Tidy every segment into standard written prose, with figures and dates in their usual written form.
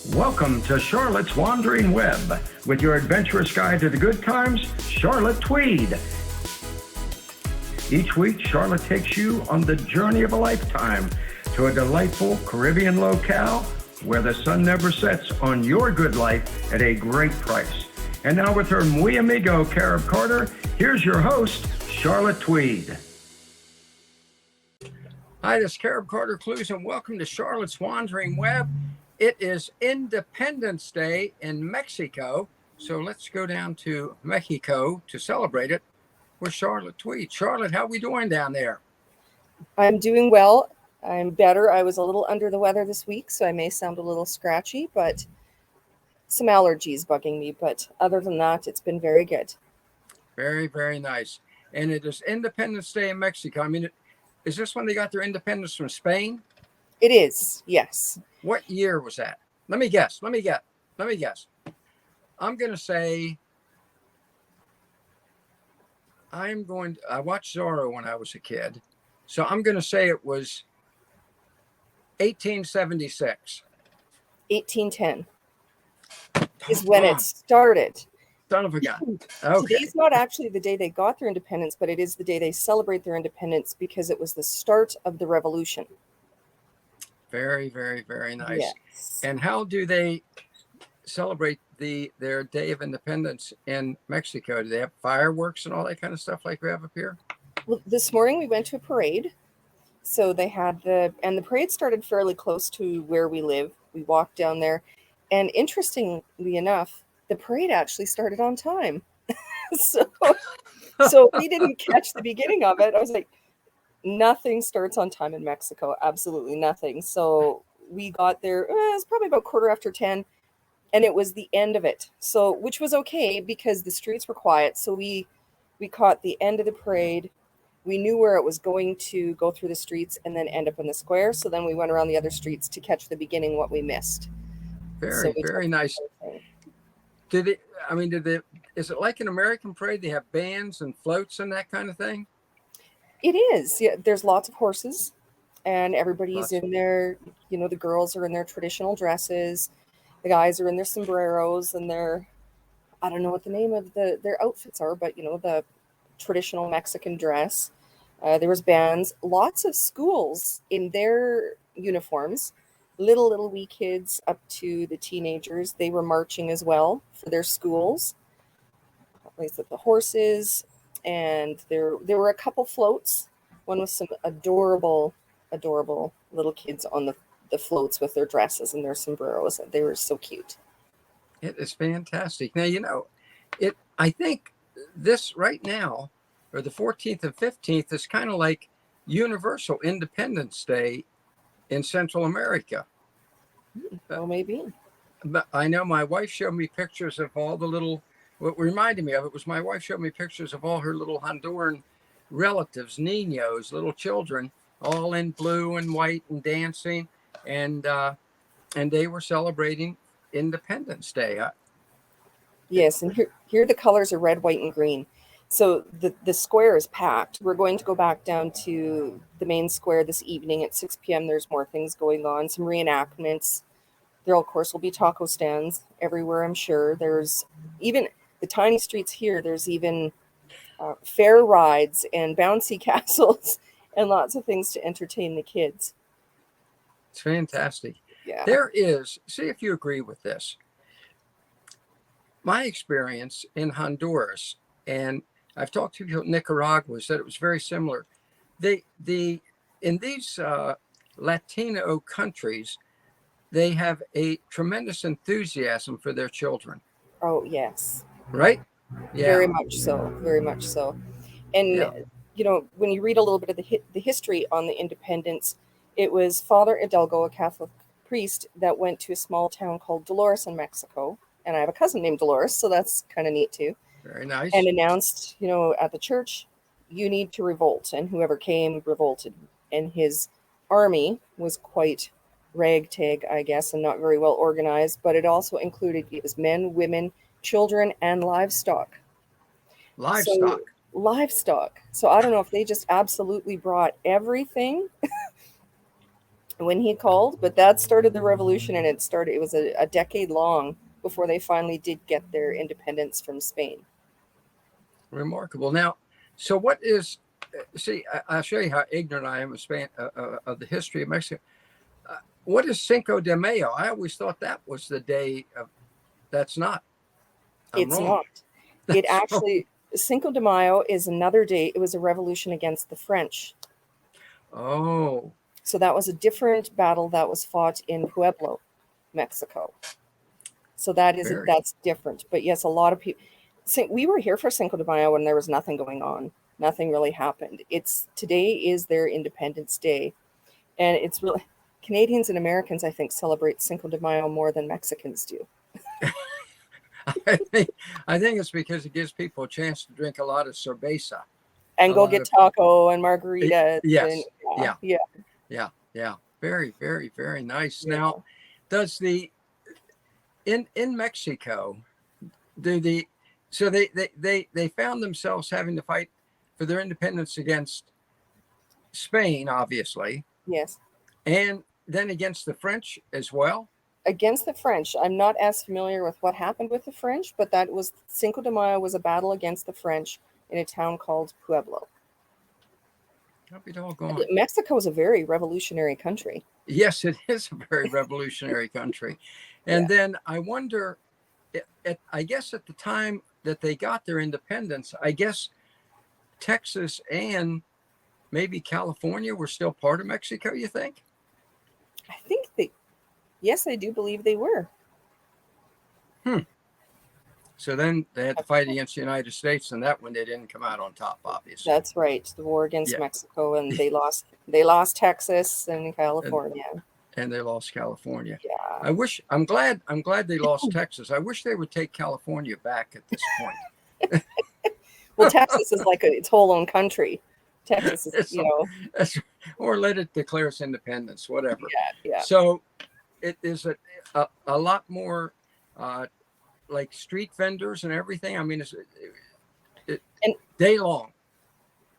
Welcome to Charlotte's Wandering Web with your adventurous guide to the good times, Charlotte Tweed. Each week, Charlotte takes you on the journey of a lifetime to a delightful Caribbean locale where the sun never sets on your good life at a great price. And now with her muy amigo, Carib Carter, here's your host, Charlotte Tweed. Hi, this is Carib Carter Clues, and welcome to Charlotte's Wandering Web. It is Independence Day in Mexico, so let's go down to Mexico to celebrate it with Charlotte Tweed. Charlotte, how are we doing down there? I'm doing well. I'm better. I was a little under the weather this week, so I may sound a little scratchy, but some allergies bugging me. But other than that, it's been very good. Very, very nice. And it is Independence Day in Mexico. I mean, is this when they got their independence from Spain? It is, yes. What year was that? Let me guess. I'm going to say, I watched Zorro when I was a kid. So I'm going to say it was 1876. 1810 is when it started. Son of a gun. Okay. Today's not actually the day they got their independence, but it is the day they celebrate their independence because it was the start of the revolution. Very, very, very nice. Yes. And how do they celebrate their Day of Independence in Mexico? Do they have fireworks and all that kind of stuff like we have up here? Well, this morning we went to a parade. So they had the parade started fairly close to where we live. We walked down there. And interestingly enough, the parade actually started on time. So we didn't catch the beginning of it. I was like, nothing starts on time in Mexico. Absolutely nothing. So we got there, it was probably about 10:15, and it was the end of it. So, which was okay because the streets were quiet. So we caught the end of the parade. We knew where it was going to go through the streets and then end up in the square. So then we went around the other streets to catch the beginning, what we missed. Very, very nice. Is it like an American parade? They have bands and floats and that kind of thing? It is. Yeah, there's lots of horses and everybody's in their, the girls are in their traditional dresses. The guys are in their sombreros and I don't know what the name of their outfits are, but the traditional Mexican dress. There was bands, lots of schools in their uniforms, little wee kids up to the teenagers. They were marching as well for their schools. Like the horses. And there were a couple floats. One with some adorable little kids on the floats with their dresses and their sombreros. They were so cute. It is fantastic. Now, I think this right now, or the 14th and 15th, is kind of like Universal Independence Day in Central America. Well, maybe. But I know my wife showed me pictures of all the little. What reminded me of it was my wife showed me pictures of all her little Honduran relatives, niños, little children, all in blue and white and dancing, and they were celebrating Independence Day. Yes, and here the colors are red, white, and green. So the square is packed. We're going to go back down to the main square this evening at 6 p.m. There's more things going on, some reenactments. There, of course, will be taco stands everywhere, I'm sure. There's even the tiny streets here, there's even fair rides and bouncy castles and lots of things to entertain the kids. It's fantastic. Yeah. There is, see if you agree with this. My experience in Honduras, and I've talked to people in Nicaragua, said it was very similar. In these Latino countries, they have a tremendous enthusiasm for their children. Oh, yes. Right? Yeah. Very much so. Very much so. And, when you read a little bit of the history on the independence, it was Father Hidalgo, a Catholic priest, that went to a small town called Dolores in Mexico. And I have a cousin named Dolores, so that's kind of neat too. Very nice. And announced, at the church, you need to revolt. And whoever came revolted. And his army was quite ragtag, I guess, and not very well organized. But it also included men, women, children, and livestock. Livestock. So I don't know if they just absolutely brought everything when he called, but that started the revolution, and it was a decade long before they finally did get their independence from Spain. Remarkable. Now, so what is? See, I'll show you how ignorant I am of Spain, of the history of Mexico. What is Cinco de Mayo? I always thought that was the day of. That's not. I'm It's wrong. not. It That's wrong. actually, Cinco de Mayo is another day. It was a revolution against the French. Oh, So that was a different battle that was fought in Pueblo, Mexico. So very. that's different. But yes, a lot of people. We were here for Cinco de Mayo when there was nothing going on. Nothing really happened. It's Today is their Independence Day, and it's really Canadians and Americans, I think, celebrate Cinco de Mayo more than Mexicans do. I think, I think it's because it gives people a chance to drink a lot of cerveza. And A go lot get of taco and margaritas and yes, yeah, yeah, yeah, yeah. Very, very, very nice. Now, yeah. does the in Mexico do the so they found themselves having to fight for their independence against Spain, obviously, Yes. and then against the French as well. Against the French. I'm not as familiar with what happened with the French, but that was Cinco de Mayo was a battle against the French in a town called Pueblo. I'll be doggone. Mexico is a very revolutionary country. Yes, it is a very revolutionary country. And Yeah. then I wonder, I guess at the time that they got their independence, I guess Texas and maybe California were still part of Mexico, you think? I think yes, I do believe they were. Hmm. So then they had to fight against the United States, and that one they didn't come out on top, obviously. That's right. The war against Yeah. Mexico, and they lost Texas and And California. and they lost California. Yeah. I'm glad they lost Texas. I wish they would take California back at this point. Well, Texas is like its whole own country. Texas is, It's, it's, or let it declare its independence, whatever. yeah. So it is a lot more uh, like street vendors and everything. I mean, it And day long,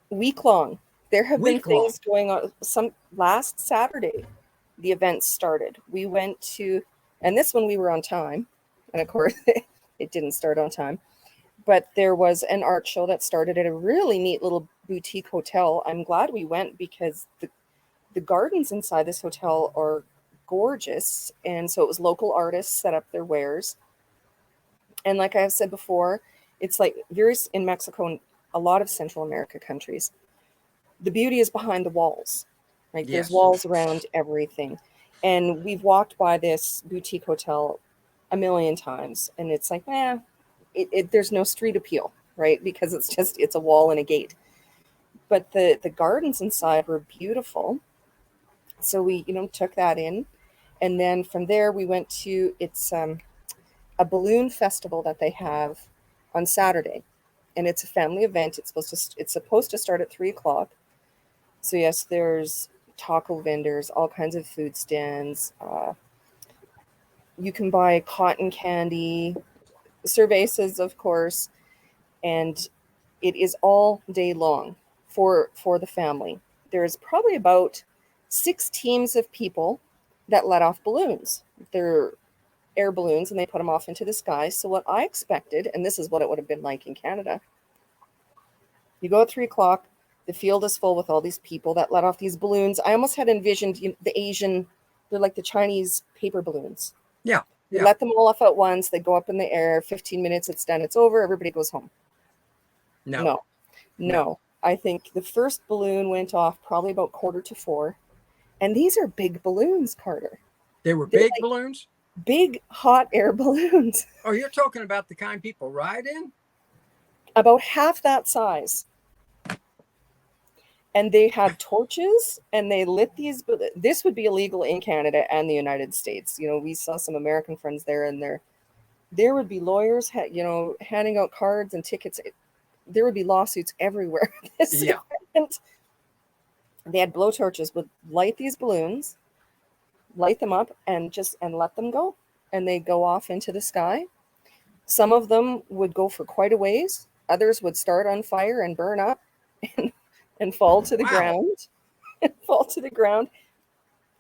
week long. There have been week long. things going on. Some last Saturday, the events started. We went to, and this one we were on time, and of course, it didn't start on time. But there was an art show that started at a really neat little boutique hotel. I'm glad we went because the gardens inside this hotel are gorgeous, and so it was local artists set up their wares. And like I've said before, it's like various in Mexico and a lot of Central America countries. The beauty is behind the walls. Right? There's Yes. walls around everything. And we've walked by this boutique hotel a million times, and it's like, there's no street appeal, right? Because it's a wall and a gate. But the gardens inside were beautiful. So we, took that in. And then from there we went to a balloon festival that they have on Saturday. And it's a family event. It's supposed to start at 3 o'clock. So yes, there's taco vendors, all kinds of food stands. You can buy cotton candy, cervezas, of course, and it is all day long for the family. There's probably about 6 teams of people that let off balloons. They're air balloons, and they put them off into the sky. So what I expected, and this is what it would have been like in Canada, you go at 3 o'clock, the field is full with all these people that let off these balloons. I almost had envisioned the Asian, they're like the Chinese paper balloons. Yeah. You Yeah. let them all off at once, they go up in the air, 15 minutes, it's done, it's over, everybody goes home. No. No, No. no. I think the first balloon went off probably about 3:45. And these are big balloons, Carter. They were They're big like balloons. big hot air balloons, Oh, you're talking about the kind people ride in? about half that size. And they had torches and they lit these. This would be illegal in Canada and the United States. We saw some American friends there, and there would be lawyers, handing out cards and tickets. There would be lawsuits everywhere. This Yeah. event. They had blowtorches, would light these balloons, light them up, and let them go, and they go off into the sky. Some of them would go for quite a ways. Others would start on fire and burn up and fall to the Wow. ground. Fall to the ground.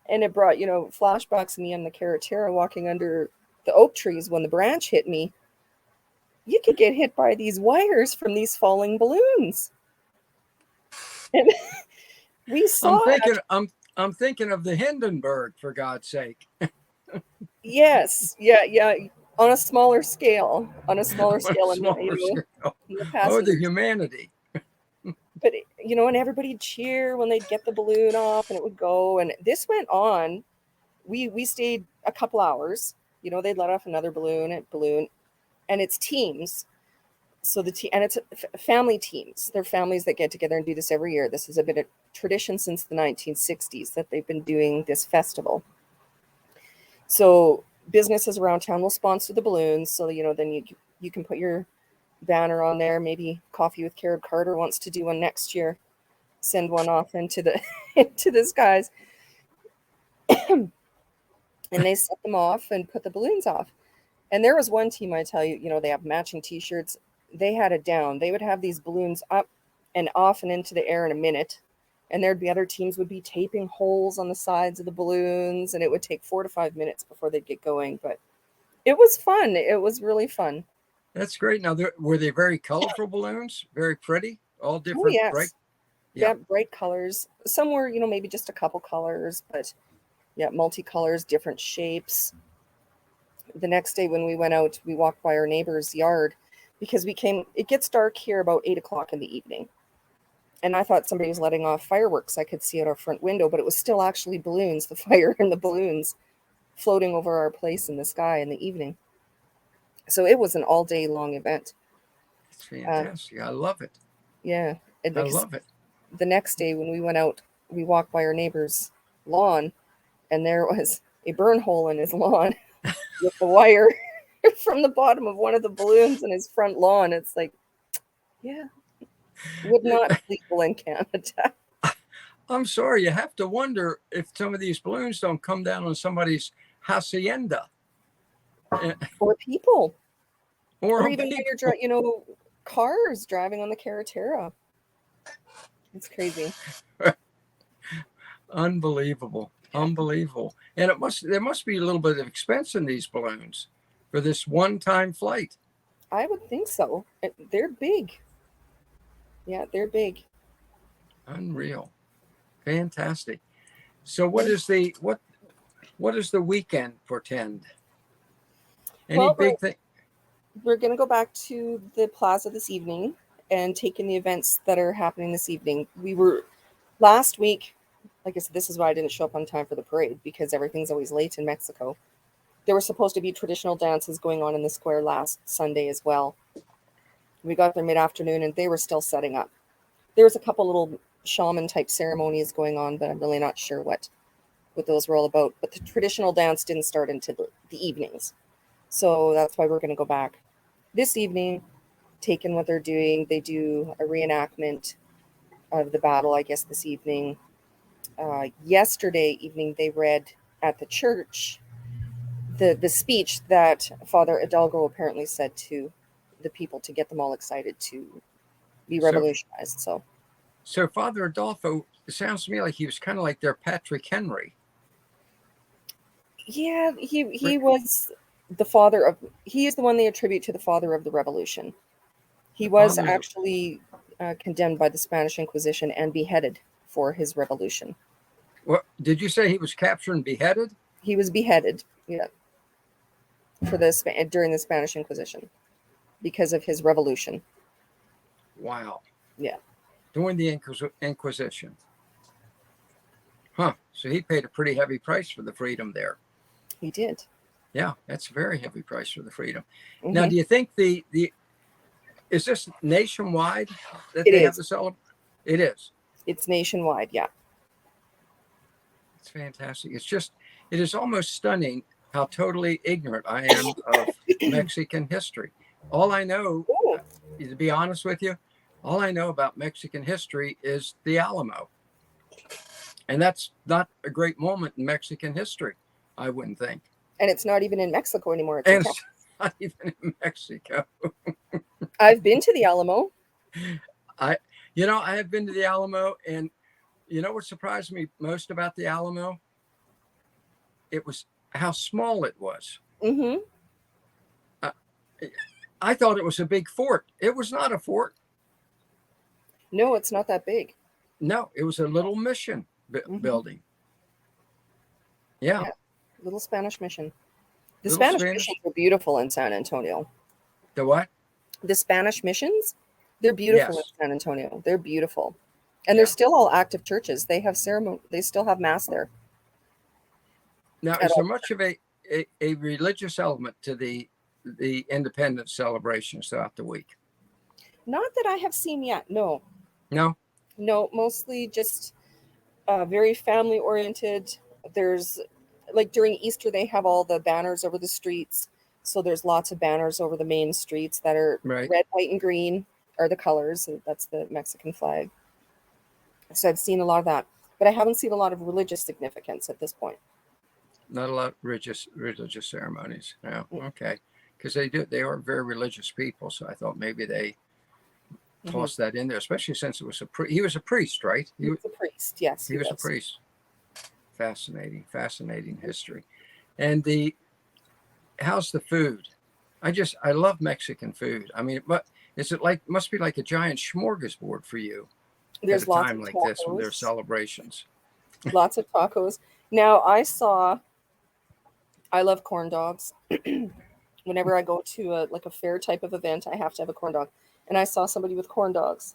And it brought, flashbacks of me on the Carretera walking under the oak trees when the branch hit me. You could get hit by these wires from these falling balloons. And we I'm saw thinking actually, I'm thinking of the Hindenburg, for God's sake. yes, yeah, on a smaller scale, On a and smaller scale. in the Oh, the passenger. humanity. But and everybody'd cheer when they'd get the balloon off and it would go. And this went on. We stayed a couple hours. They'd let off another balloon, and it's teams. So and it's family teams. They're families that get together and do this every year. This has been a tradition since the 1960s that they've been doing this festival. So businesses around town will sponsor the balloons. So then you can put your banner on there. Maybe Coffee with Carib Carter wants to do one next year. Send one off into the into the skies, and they set them off and put the balloons off. And there was one team, I tell you, they have matching T-shirts. They had it down. They would have these balloons up and off and into the air in a minute. And there'd be other teams would be taping holes on the sides of the balloons, and it would take 4 to 5 minutes before they'd get going. But it was fun. It was really fun. That's great. Now, were they very colorful balloons? Very pretty? All Oh, different, bright? yes. Yeah. Yeah, bright colors. Some were, maybe just a couple colors, but yeah, multicolors, different shapes. The next day when we went out, we walked by our neighbor's yard because it gets dark here about 8 o'clock in the evening. And I thought somebody was letting off fireworks I could see out our front window, but it was still actually balloons, the fire and the balloons floating over our place in the sky in the evening. So it was an all day long event. It's Uh, fantastic. I love it. yeah. And I because love it. the next day when we went out, we walked by our neighbor's lawn, and there was a burn hole in his lawn with the wire from the bottom of one of the balloons in his front lawn. It's like, yeah, would not be legal in Canada. I'm sorry. You have to wonder if some of these balloons don't come down on somebody's hacienda Or people, or or on even when people. you're, cars driving on the Carretera. It's crazy. Unbelievable. Yeah, Unbelievable. And there must be a little bit of expense in these balloons for this one-time flight. I would think so. They're big. Yeah, they're big. Unreal. Fantastic. So And, what does the weekend portend? Any well, big thing? we're going to go back to the plaza this evening and take in the events that are happening this evening. We were last week, like I said, this is why I didn't show up on time for the parade, because everything's always late in Mexico. There were supposed to be traditional dances going on in the square last Sunday as well. We got there mid-afternoon and they were still setting up. There was a couple little shaman type ceremonies going on, but I'm really not sure what those were all about. But the traditional dance didn't start until the evenings. So that's why we're going to go back this evening, take in what they're doing. They do a reenactment of the battle, I guess, this evening. Yesterday evening, they read at the church the speech that Father Hidalgo apparently said to the people to get them all excited to be So revolutionized. so Father Adolfo, it sounds to me like he was kind of like their Patrick Henry. Yeah, he was the father of. He is the one they attribute to the father of the revolution. He The was fathers. actually condemned by the Spanish Inquisition and beheaded for his revolution. What did you say? He was captured and beheaded? He was beheaded, yeah, during the Spanish Inquisition because of his revolution. Wow. Yeah, During the Inquisition. Huh. So he paid a pretty heavy price for the freedom there. he did. Yeah, that's a very heavy price for the freedom. Now, Hmm. do you think the is this nationwide that It they have is. to celebrate? It is. It's nationwide. Yeah. It's fantastic. It is almost stunning how totally ignorant I am of Mexican history. All I know, Oh, to be honest with you, all I know about Mexican history is the Alamo. And that's not a great moment in Mexican history, I wouldn't think. and it's not even in Mexico anymore. It's in And Canada. it's not even in Mexico. I've been to the Alamo. I, I have been to the Alamo, and you know what surprised me most about the Alamo? it was how small it was. Mm-hmm. Uh, I thought it was a big fort. It was not a fort. No, it's not that big. No, it was a little mission Mm-hmm. building. Yeah, Yeah, little Spanish mission. The little Spanish missions Spanish. are beautiful in San Antonio. The what? The Spanish missions, they're beautiful in Yes. San Antonio. They're beautiful. And they're Yeah. still all active churches. They have ceremony, they still have mass there Now, at is there all. much of a religious element to the independence celebrations throughout the week? Not that I have seen yet. No, No. no, mostly just very family oriented. There's like during Easter, they have all the banners over the streets. So there's lots of banners over the main streets that are Right. red, white, and green are the colors. And that's the Mexican flag. So I've seen a lot of that, but I haven't seen a lot of religious significance at this point. Not a lot of religious ceremonies. Yeah. Mm-hmm. Okay. Because they are very religious people. So I thought maybe they Mm-hmm. tossed that in there, especially since it was he was a priest, right? He was a priest. Yes, He he was a was. priest. Fascinating history. And the how's the food? I love Mexican food. I mean, but is it like must be like a giant smorgasbord for you at a There's lots time of like this when there are tacos. celebrations? Lots of tacos. Now I love corn dogs. Whenever I go to a fair type of event, I have to have a corn dog. And I saw somebody with corn dogs.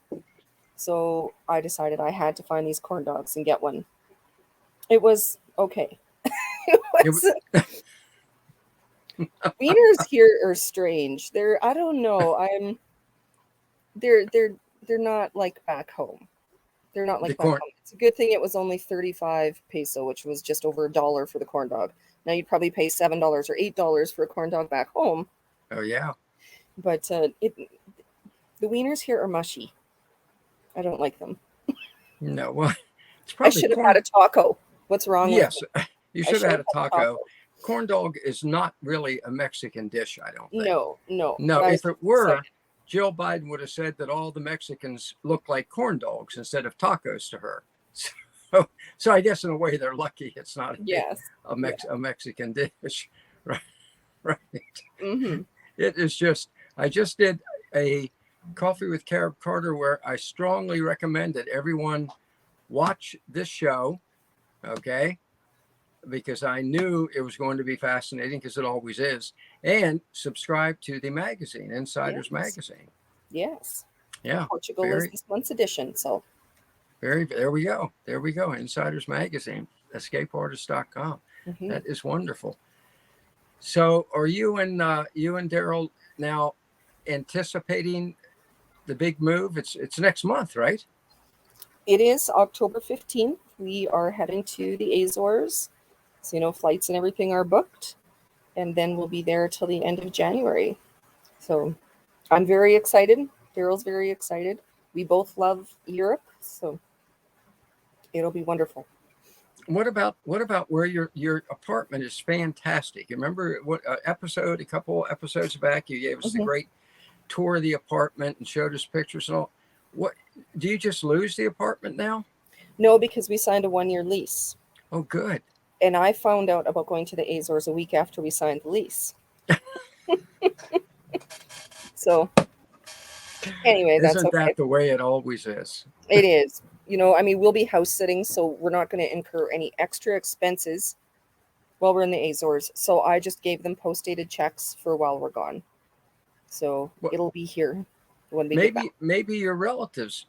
So I decided I had to find these corn dogs and get one. It was okay. It It, was wieners here are strange. They're I don't know. They're they're they're not like back home. They're not the like back corn. home. It's a good thing it was only 35 peso, which was just over $1 for the corn dog. Now you'd probably pay $7 or $8 for a corn dog back home, Oh yeah. but the wieners here are mushy. I don't like them. No. Well, it's I probably should have had corn. a taco. What's wrong with Yes, me? you I should should have have had a had a taco. taco. Corn dog is not really a Mexican dish, I don't think. No, no. No, But I was if it just were, excited. Jill Biden would have said that all the Mexicans look like corn dogs instead of tacos to her. So I guess in a way they're lucky it's not Yes. Yeah. a Mexican dish, right? Right. Mm-hmm. It is just. I just did a coffee with Carib Carter where I strongly recommend that everyone watch this show. Okay, because I knew it was going to be fascinating because it always is. And subscribe to the magazine, Insiders Yes. Magazine. Yes. Yeah, Portugal is very, this month's edition. So very, there we go. There we go. Insiders Magazine, escapeartist.com. mhm. That is wonderful. So are you and Daryl now anticipating the big move? It's next month, right? It is October 15th. We are heading to the Azores. So, flights and everything are booked. And then we'll be there till the end of January. So I'm very excited. Daryl's very excited. We both love Europe. So it'll be wonderful. What about where your apartment is fantastic? You remember what a couple episodes back, you gave us the Mhm. great tour of the apartment and showed us pictures and all. What do you just lose the apartment now? No, because we signed a 1-year lease. Oh, good. And I found out about going to the Azores a week after we signed the lease. So anyway, that's Isn't okay. that the way it always is? It is. We'll be house sitting, so we're not going to incur any extra expenses while we're in the Azores. So I just gave them post-dated checks for while we're gone. So Well, it'll be here when we get back. maybe your relatives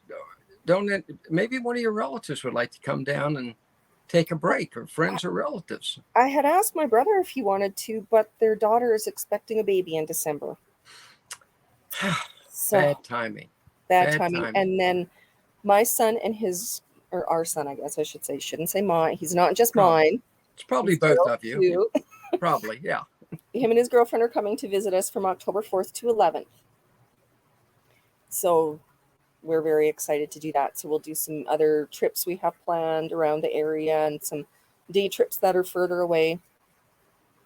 don't. Maybe one of your relatives would like to come down and take a break, or friends or relatives. I had asked my brother if he wanted to, but their daughter is expecting a baby in December. So Bad timing. bad Bad timing. timing. And then my son and or our son, I guess I should say, shouldn't say mine. He's not just Probably. mine. It's probably He's both Daryl's of you. too. Probably, yeah. Him and his girlfriend are coming to visit us from October 4th to 11th. So we're very excited to do that. So we'll do some other trips we have planned around the area and some day trips that are further away.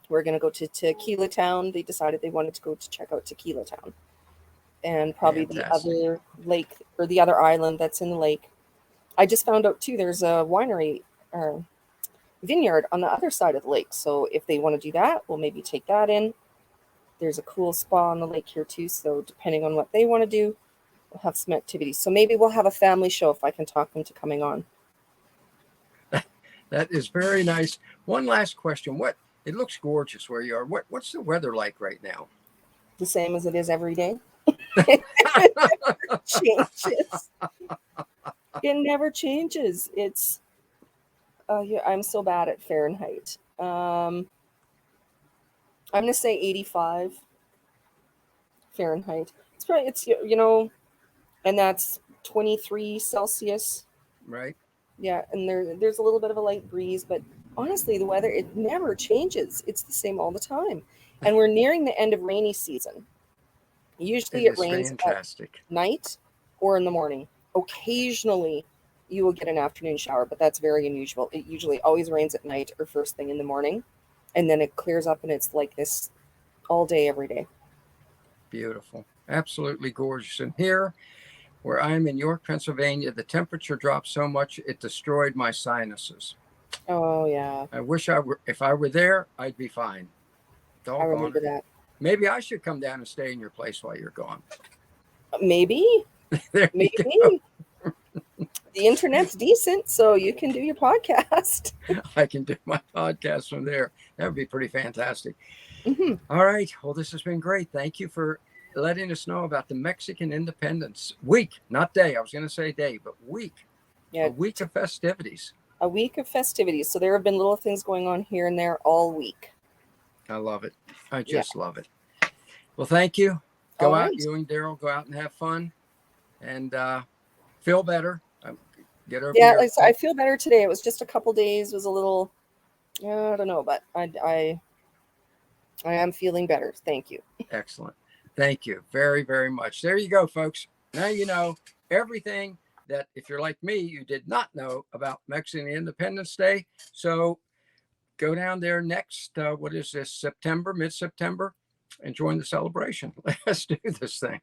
We're going to go to Tequila Town. They decided they wanted to go to check out Tequila Town. And probably the Fantastic. other lake or the other island that's in the lake. I just found out too, there's a winery, vineyard on the other side of the lake. So if they want to do that, we'll maybe take that in. There's a cool spa on the lake here too. So depending on what they want to do, we'll have some activities. So maybe we'll have a family show if I can talk them to coming on. That is very nice. One last question. It looks gorgeous where you are. What's the weather like right now? The same as it is every day. It never changes. It never changes. It's yeah, I'm so bad at Fahrenheit. I'm gonna say 85 Fahrenheit. It's probably and that's 23 Celsius. Right. Yeah, and there's a little bit of a light breeze, but honestly, the weather, it never changes. It's the same all the time. And we're nearing the end of rainy season. Usually It it is rains at fantastic. night or in the morning. Occasionally you will get an afternoon shower, but that's very unusual. It usually always rains at night or first thing in the morning, and then it clears up and it's like this all day, every day. Beautiful. Absolutely gorgeous. And here, where I'm in York, Pennsylvania, the temperature dropped so much it destroyed my sinuses. Oh yeah, I wish if I were there, I'd be fine. I Doggone remember it. that. Maybe I should come down and stay in your place while you're gone. Maybe, There you go. maybe. The internet's decent, so you can do your podcast. I can do my podcast from there. That would be pretty fantastic. Mm-hmm. All right. Well, this has been great. Thank you for letting us know about the Mexican Independence Week, not day. I was going to say day, but week. Yeah, A week of festivities. a week of festivities. So there have been little things going on here and there all week. I love it. I just love it. Well, thank you. Go All out, right. you and Daryl, go out and have fun and feel better. Get over Yeah, your like I feel better today. It was just a couple days, was a little, I don't know, but I am feeling better. Thank you. Excellent. Thank you very, very much. There you go, folks. Now you know everything that, if you're like me, you did not know about Mexican Independence Day. So go down there next, what is this, mid-September, and join the celebration. Let's do this thing.